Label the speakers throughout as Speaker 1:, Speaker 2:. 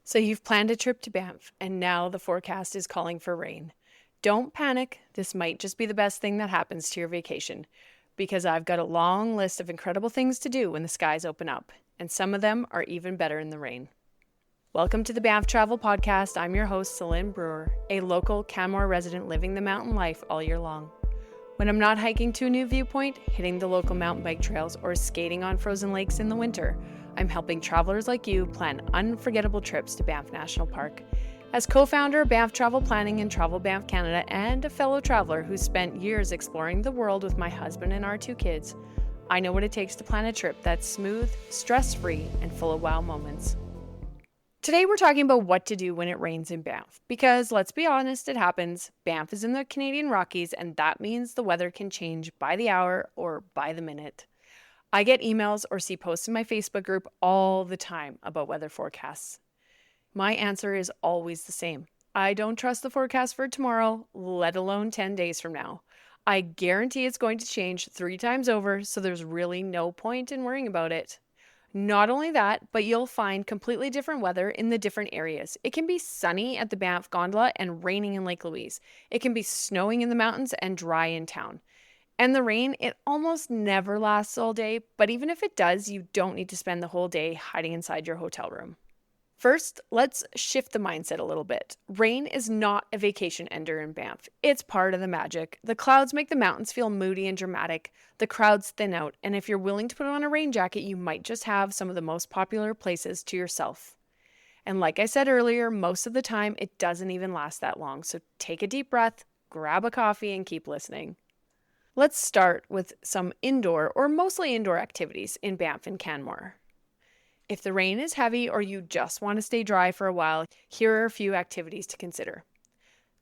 Speaker 1: So you've planned a trip to Banff, and now the forecast is calling for rain. Don't panic, this might just be the best thing that happens to your vacation, because I've got a long list of incredible things to do when the skies open up, and some of them are even better in the rain. Welcome to the Banff Travel Podcast. I'm your host, Celine Brewer, a local Canmore resident living the mountain life all year long. When I'm not hiking to a new viewpoint, hitting the local mountain bike trails, or skating on frozen lakes in the winter, I'm helping travelers like you plan unforgettable trips to Banff National Park. As co-founder of Banff Travel Planning and Travel Banff Canada and a fellow traveler who spent years exploring the world with my husband and our 2 kids, I know what it takes to plan a trip that's smooth, stress-free, and full of wow moments. Today we're talking about what to do when it rains in Banff, because let's be honest, it happens. Banff is in the Canadian Rockies, and that means the weather can change by the hour or by the minute. I get emails or see posts in my Facebook group all the time about weather forecasts. My answer is always the same. I don't trust the forecast for tomorrow, let alone 10 days from now. I guarantee it's going to change 3 times over, so there's really no point in worrying about it. Not only that, but you'll find completely different weather in the different areas. It can be sunny at the Banff Gondola and raining in Lake Louise. It can be snowing in the mountains and dry in town. And the rain, it almost never lasts all day, but even if it does, you don't need to spend the whole day hiding inside your hotel room. First, let's shift the mindset a little bit. Rain is not a vacation ender in Banff. It's part of the magic. The clouds make the mountains feel moody and dramatic. The crowds thin out, and if you're willing to put on a rain jacket, you might just have some of the most popular places to yourself. And like I said earlier, most of the time, it doesn't even last that long. So take a deep breath, grab a coffee, and keep listening. Let's start with some indoor or mostly indoor activities in Banff and Canmore. If the rain is heavy or you just want to stay dry for a while, here are a few activities to consider.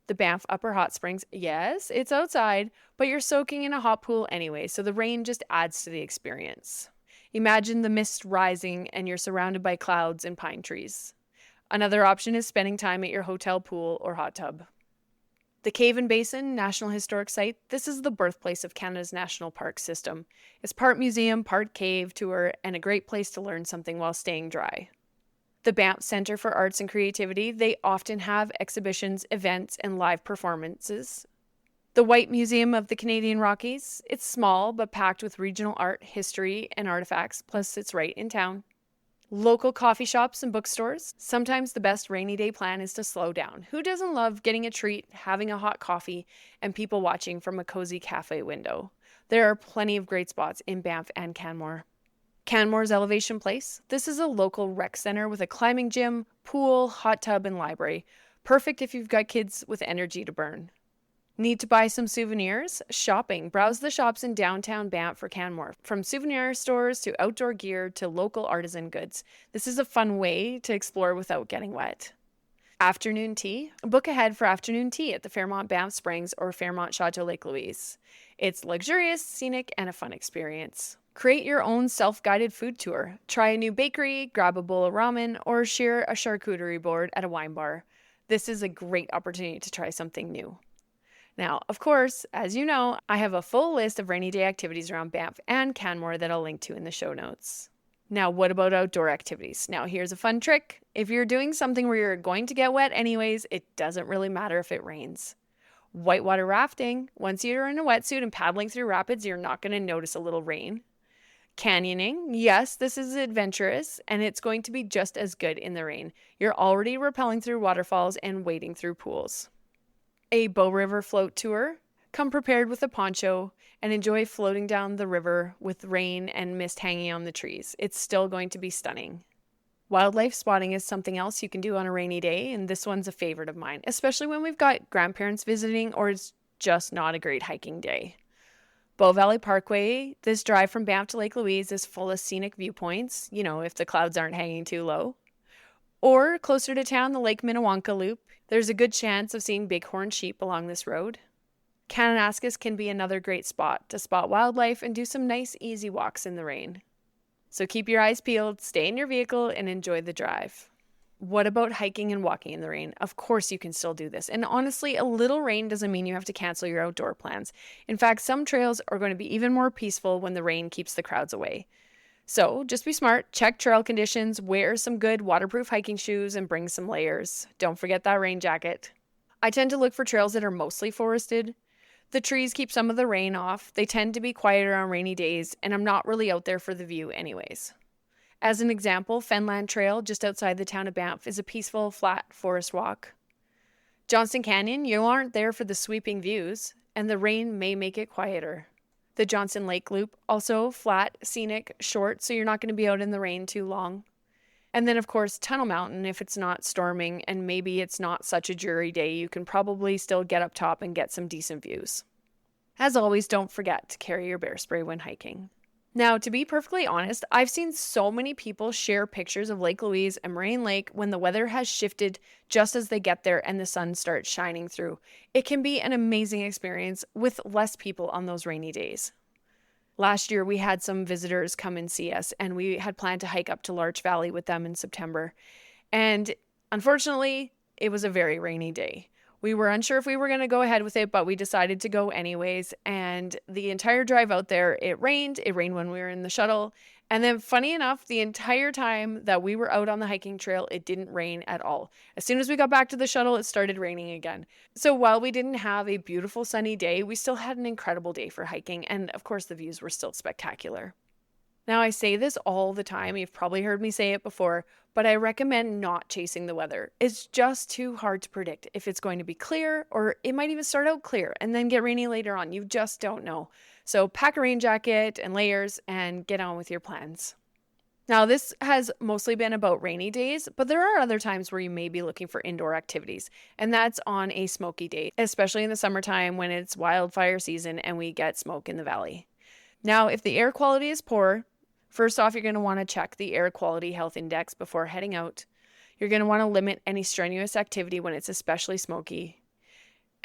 Speaker 1: The Banff Upper Hot Springs, yes, it's outside, but you're soaking in a hot pool anyway, so the rain just adds to the experience. Imagine the mist rising and you're surrounded by clouds and pine trees. Another option is spending time at your hotel pool or hot tub. The Cave and Basin National Historic Site, this is the birthplace of Canada's national park system. It's part museum, part cave tour, and a great place to learn something while staying dry. The Banff Centre for Arts and Creativity, they often have exhibitions, events, and live performances. The White Museum of the Canadian Rockies, it's small but packed with regional art, history, and artifacts, plus it's right in town. Local coffee shops and bookstores. Sometimes the best rainy day plan is to slow down. Who doesn't love getting a treat, having a hot coffee, and people watching from a cozy cafe window? There are plenty of great spots in Banff and Canmore. Canmore's Elevation Place. This is a local rec center with a climbing gym, pool, hot tub, and library. Perfect if you've got kids with energy to burn. Need to buy some souvenirs? Shopping. Browse the shops in downtown Banff for Canmore, from souvenir stores to outdoor gear to local artisan goods. This is a fun way to explore without getting wet. Afternoon tea. Book ahead for afternoon tea at the Fairmont Banff Springs or Fairmont Chateau Lake Louise. It's luxurious, scenic, and a fun experience. Create your own self-guided food tour. Try a new bakery, grab a bowl of ramen, or share a charcuterie board at a wine bar. This is a great opportunity to try something new. Now, of course, as you know, I have a full list of rainy day activities around Banff and Canmore that I'll link to in the show notes. Now, what about outdoor activities? Now, here's a fun trick. If you're doing something where you're going to get wet anyways, it doesn't really matter if it rains. Whitewater rafting. Once you're in a wetsuit and paddling through rapids, you're not going to notice a little rain. Canyoning. Yes, this is adventurous, and it's going to be just as good in the rain. You're already rappelling through waterfalls and wading through pools. A Bow River float tour. Come prepared with a poncho and enjoy floating down the river with rain and mist hanging on the trees. It's still going to be stunning. Wildlife spotting is something else you can do on a rainy day, and this one's a favorite of mine, especially when we've got grandparents visiting or it's just not a great hiking day. Bow Valley Parkway, this drive from Banff to Lake Louise is full of scenic viewpoints, if the clouds aren't hanging too low. Or closer to town, the Lake Minnewanka Loop. There's a good chance of seeing bighorn sheep along this road. Kananaskis can be another great spot to spot wildlife and do some nice, easy walks in the rain. So keep your eyes peeled, stay in your vehicle, and enjoy the drive. What about hiking and walking in the rain? Of course you can still do this. And honestly, a little rain doesn't mean you have to cancel your outdoor plans. In fact, some trails are going to be even more peaceful when the rain keeps the crowds away. So just be smart, check trail conditions, wear some good waterproof hiking shoes, and bring some layers. Don't forget that rain jacket. I tend to look for trails that are mostly forested. The trees keep some of the rain off, they tend to be quieter on rainy days, and I'm not really out there for the view anyways. As an example, Fenland Trail, just outside the town of Banff, is a peaceful, flat forest walk. Johnston Canyon, you aren't there for the sweeping views, and the rain may make it quieter. The Johnson Lake Loop, also flat, scenic, short, so you're not going to be out in the rain too long. And then, of course, Tunnel Mountain, if it's not storming and maybe it's not such a dreary day, you can probably still get up top and get some decent views. As always, don't forget to carry your bear spray when hiking. Now, to be perfectly honest, I've seen so many people share pictures of Lake Louise and Moraine Lake when the weather has shifted just as they get there and the sun starts shining through. It can be an amazing experience with less people on those rainy days. Last year, we had some visitors come and see us, and we had planned to hike up to Larch Valley with them in September. And unfortunately, it was a very rainy day. We were unsure if we were going to go ahead with it, but we decided to go anyways. And the entire drive out there, it rained. It rained when we were in the shuttle. And then funny enough, the entire time that we were out on the hiking trail, it didn't rain at all. As soon as we got back to the shuttle, it started raining again. So while we didn't have a beautiful sunny day, we still had an incredible day for hiking. And of course, the views were still spectacular. Now, I say this all the time. You've probably heard me say it before, but I recommend not chasing the weather. It's just too hard to predict if it's going to be clear, or it might even start out clear and then get rainy later on. You just don't know. So pack a rain jacket and layers and get on with your plans. Now, this has mostly been about rainy days, but there are other times where you may be looking for indoor activities, and that's on a smoky day, especially in the summertime when it's wildfire season and we get smoke in the valley. Now, if the air quality is poor, first off, you're going to want to check the air quality health index before heading out. You're going to want to limit any strenuous activity when it's especially smoky.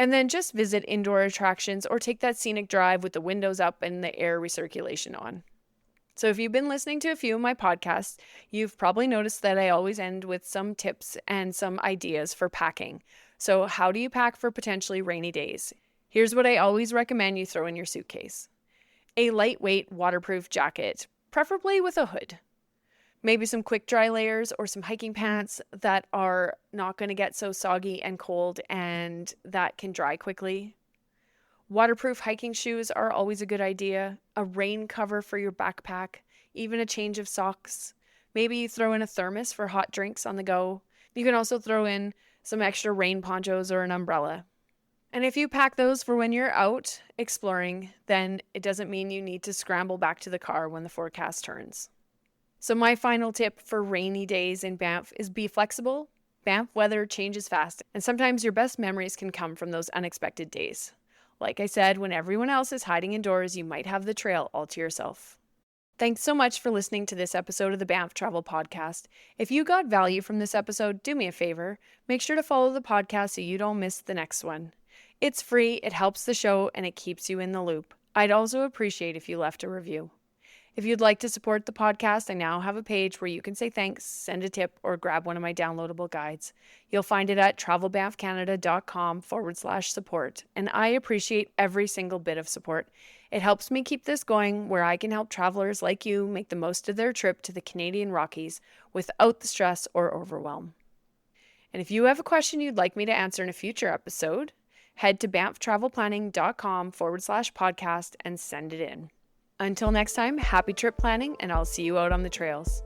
Speaker 1: And then just visit indoor attractions or take that scenic drive with the windows up and the air recirculation on. So if you've been listening to a few of my podcasts, you've probably noticed that I always end with some tips and some ideas for packing. So how do you pack for potentially rainy days? Here's what I always recommend you throw in your suitcase. A lightweight waterproof jacket, preferably with a hood. Maybe some quick dry layers or some hiking pants that are not going to get so soggy and cold and that can dry quickly. Waterproof hiking shoes are always a good idea. A rain cover for your backpack, even a change of socks. Maybe you throw in a thermos for hot drinks on the go. You can also throw in some extra rain ponchos or an umbrella. And if you pack those for when you're out exploring, then it doesn't mean you need to scramble back to the car when the forecast turns. So my final tip for rainy days in Banff is be flexible. Banff weather changes fast, and sometimes your best memories can come from those unexpected days. Like I said, when everyone else is hiding indoors, you might have the trail all to yourself. Thanks so much for listening to this episode of the Banff Travel Podcast. If you got value from this episode, do me a favor. Make sure to follow the podcast so you don't miss the next one. It's free, it helps the show, and it keeps you in the loop. I'd also appreciate if you left a review. If you'd like to support the podcast, I now have a page where you can say thanks, send a tip, or grab one of my downloadable guides. You'll find it at travelbanffcanada.com/support, and I appreciate every single bit of support. It helps me keep this going where I can help travelers like you make the most of their trip to the Canadian Rockies without the stress or overwhelm. And if you have a question you'd like me to answer in a future episode, head to banfftravelplanning.com/podcast and send it in. Until next time, happy trip planning, and I'll see you out on the trails.